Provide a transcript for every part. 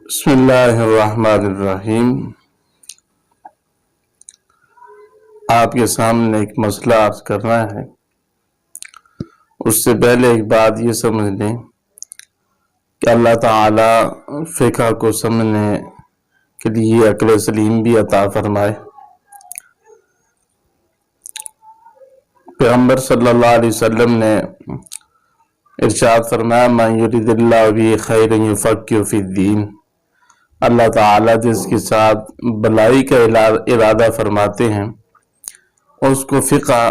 بسم اللہ الرحمن الرحیم۔ آپ کے سامنے ایک مسئلہ عرض کرنا ہے۔ اس سے پہلے ایک بات یہ سمجھ لیں کہ اللہ تعالی فقہ کو سمجھنے کے لیے عقل سلیم بھی عطا فرمائے۔ پیغمبر صلی اللہ علیہ وسلم نے ارشاد فرمایا من یرید اللہ بہ خیرا یفقہہ فی الدین۔ اللہ تعالیٰ جس کے ساتھ بلائی کا ارادہ فرماتے ہیں اس کو فقہ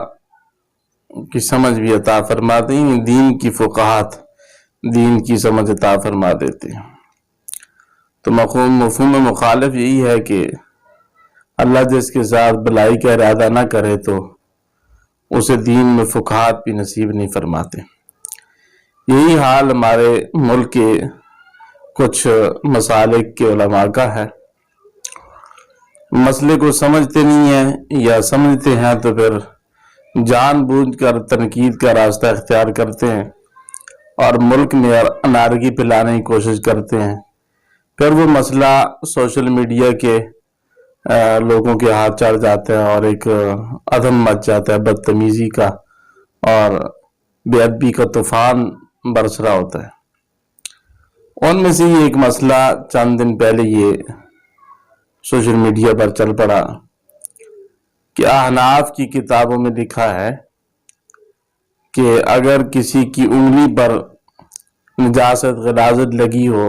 کی سمجھ بھی عطا فرماتے ہیں، دین کی فقاہت، دین کی سمجھ عطا فرما دیتے ہیں۔ تو مفہوم مخالف یہی ہے کہ اللہ جس کے ساتھ بلائی کا ارادہ نہ کرے تو اسے دین میں فقاہت بھی نصیب نہیں فرماتے۔ یہی حال ہمارے ملک کے کچھ مسالک کے علماء کا ہے، مسئلے کو سمجھتے نہیں ہیں یا سمجھتے ہیں تو پھر جان بوجھ کر تنقید کا راستہ اختیار کرتے ہیں اور ملک میں انارکی پھیلانے کی کوشش کرتے ہیں۔ پھر وہ مسئلہ سوشل میڈیا کے لوگوں کے ہاتھ چڑھ جاتا ہے اور ایک عدم مچ جاتا ہے بدتمیزی کا اور بے ادبی کا طوفان برس رہا ہوتا ہے۔ ان میں سے یہ ایک مسئلہ چند دن پہلے یہ سوشل میڈیا پر چل پڑا کہ احناف کی کتابوں میں لکھا ہے کہ اگر کسی کی انگلی پر نجاست غلاظت لگی ہو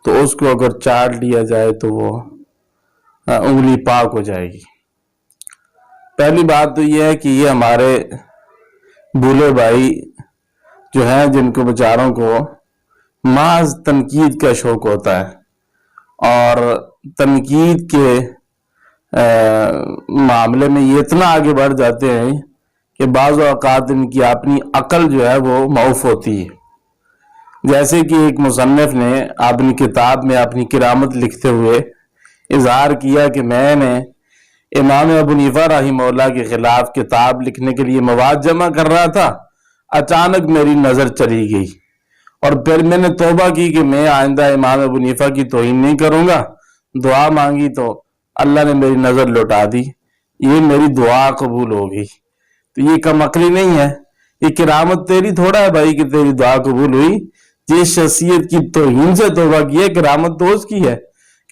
تو اس کو اگر چاٹ لیا جائے تو وہ انگلی پاک ہو جائے گی۔ پہلی بات تو یہ ہے کہ یہ ہمارے بھولے بھائی جو ہیں جن کو بیچاروں کو محض تنقید کا شوق ہوتا ہے اور تنقید کے معاملے میں یہ اتنا آگے بڑھ جاتے ہیں کہ بعض اوقات ان کی اپنی عقل جو ہے وہ معاف ہوتی ہے۔ جیسے کہ ایک مصنف نے اپنی کتاب میں اپنی کرامت لکھتے ہوئے اظہار کیا کہ میں نے امام ابو حنیفہ رحمہ اللہ کے خلاف کتاب لکھنے کے لیے مواد جمع کر رہا تھا، اچانک میری نظر چلی گئی اور پھر میں نے توبہ کی کہ میں آئندہ امام ابو حنیفہ کی توہین نہیں کروں گا، دعا مانگی تو اللہ نے میری نظر لوٹا دی، یہ میری دعا قبول ہو گئی۔ تو یہ کم عقلی نہیں ہے، یہ کرامت تیری تھوڑا ہے بھائی کہ تیری دعا قبول ہوئی، جس شخصیت کی توہین سے توبہ کی ہے کرامت تو اس کی ہے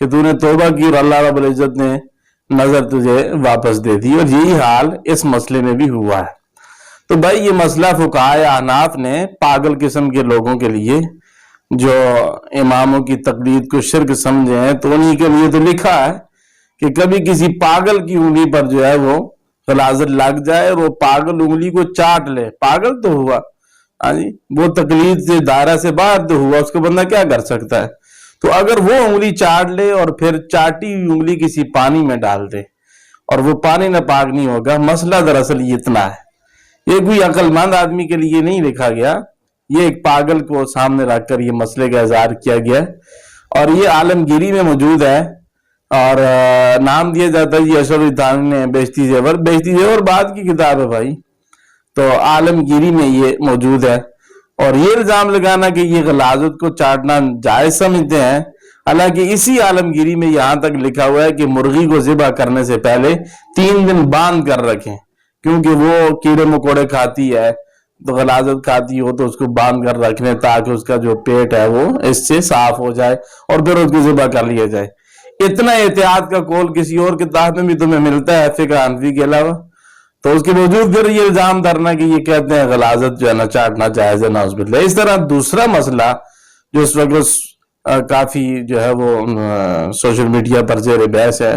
کہ تو نے توبہ کی اور اللہ رب العزت نے نظر تجھے واپس دے دی۔ اور یہی حال اس مسئلے میں بھی ہوا ہے۔ تو بھائی یہ مسئلہ فقہائے احناف نے پاگل قسم کے لوگوں کے لیے جو اماموں کی تقلید کو شرک سمجھے ہیں تو انہی کے لیے تو لکھا ہے کہ کبھی کسی پاگل کی انگلی پر جو ہے وہ غلاظت لگ جائے اور وہ پاگل انگلی کو چاٹ لے، پاگل تو ہوا، وہ تقلید سے دائرہ سے باہر تو ہوا، اس کو بندہ کیا کر سکتا ہے؟ تو اگر وہ انگلی چاٹ لے اور پھر چاٹی ہوئی انگلی کسی پانی میں ڈال دے اور وہ پانی نہ پاک نہیں ہوگا، مسئلہ دراصل یہ اتنا ہے۔ یہ کوئی عقل مند آدمی کے لیے نہیں لکھا گیا، یہ ایک پاگل کو سامنے رکھ کر یہ مسئلے کا اظہار کیا گیا اور یہ عالمگیری میں موجود ہے اور نام دیا جاتا ہے یہ اشرف تھانوی نے بہشتی زیور بعد کی کتاب ہے بھائی، تو عالمگیری میں یہ موجود ہے اور یہ الزام لگانا کہ یہ غلاظت کو چاٹنا جائز سمجھتے ہیں، حالانکہ اسی عالمگیری میں یہاں تک لکھا ہوا ہے کہ مرغی کو ذبح کرنے سے پہلے 3 دن باندھ کر رکھیں، کیونکہ وہ کیڑے مکوڑے کھاتی ہے تو غلاظت کھاتی ہو تو اس کو باندھ کر رکھنے تاکہ اس کا جو پیٹ ہے وہ اس سے صاف ہو جائے اور پھر اس کو ذبح کر لیا جائے۔ اتنا احتیاط کا قول کسی اور کتاب میں بھی تمہیں ملتا ہے فقہ حنفی کے علاوہ، تو اس کے باوجود پھر یہ الزام دھرنا کہ یہ کہتے ہیں غلاظت جو ہے نا چاٹنا جائز ہے، نعوذ باللہ۔ اس طرح دوسرا مسئلہ جو اس وقت کافی جو ہے وہ سوشل میڈیا پر زیر بحث ہے،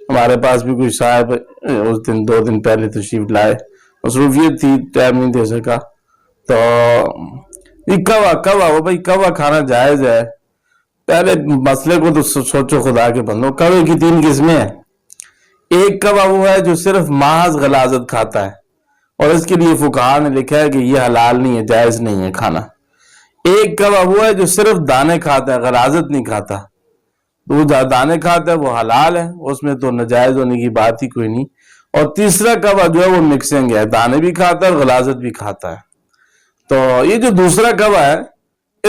ہمارے پاس بھی کوئی صاحب اس دن 2 دن پہلے تشریف لائے، مصروفیت تھی ٹائم نہیں دے سکا، تو یہ کوا وہ بھائی کوا کھانا جائز ہے؟ پہلے مسئلے کو تو سوچو خدا کے بندو، کوے کی 3 قسمیں ہیں۔ ایک کوا وہ ہے جو صرف محض غلاظت کھاتا ہے اور اس کے لیے فقہا نے لکھا ہے کہ یہ حلال نہیں ہے، جائز نہیں ہے کھانا۔ ایک کوا وہ ہے جو صرف دانے کھاتا ہے، غلاظت نہیں کھاتا، وہ دانے کھاتا ہے وہ حلال ہے، اس میں تو ناجائز ہونے کی بات ہی کوئی نہیں۔ اور تیسرا کوا جو ہے وہ مکسنگ ہے، دانے بھی کھاتا ہے اور غلاظت بھی کھاتا ہے۔ تو یہ جو دوسرا کوا ہے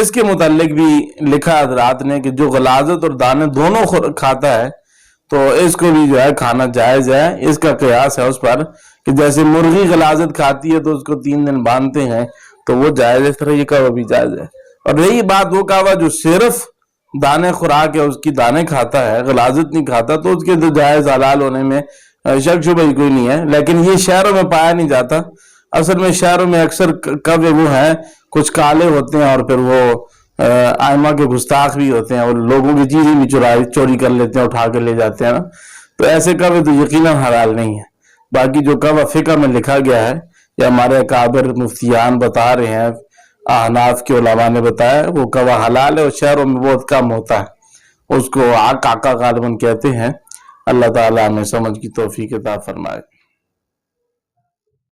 اس کے متعلق بھی لکھا حضرات نے کہ جو غلاظت اور دانے دونوں کھاتا ہے تو اس کو بھی جو ہے کھانا جائز ہے. اس کا قیاس ہے اس پر کہ جیسے مرغی غلاظت کھاتی ہے تو اس کو 3 دن باندھتے ہیں تو وہ جائز ہے، اس طرح یہ کعوہ بھی جائز ہے. اور رہی بات وہ کعوہ جو صرف دانے خوراک ہے، اس کی دانے کھاتا ہے، غلاظت نہیں کھاتا، تو اس کے تو جائز حلال ہونے میں شک شبہ ہی کوئی نہیں ہے. لیکن یہ شہروں میں پایا نہیں جاتا. اصل میں شہروں میں اکثر کوے وہ ہیں کچھ کالے ہوتے ہیں اور پھر وہ آئمہ کے گستاخ بھی ہوتے ہیں اور لوگوں کی چیزیں بھی چوری کر لیتے ہیں، اٹھا کے لے جاتے ہیں نا. تو ایسے کوے تو یقیناً حلال نہیں ہے. باقی جو کوہ فقہ میں لکھا گیا ہے یا ہمارے اکابر مفتیان بتا رہے ہیں، احناف کے علماء نے بتایا، وہ کوہ حلال ہے اور شہروں میں بہت کم ہوتا ہے. اس کو آقا غالباً کہتے ہیں. اللہ تعالیٰ ہمیں سمجھ کی توفیق عطا فرمائے.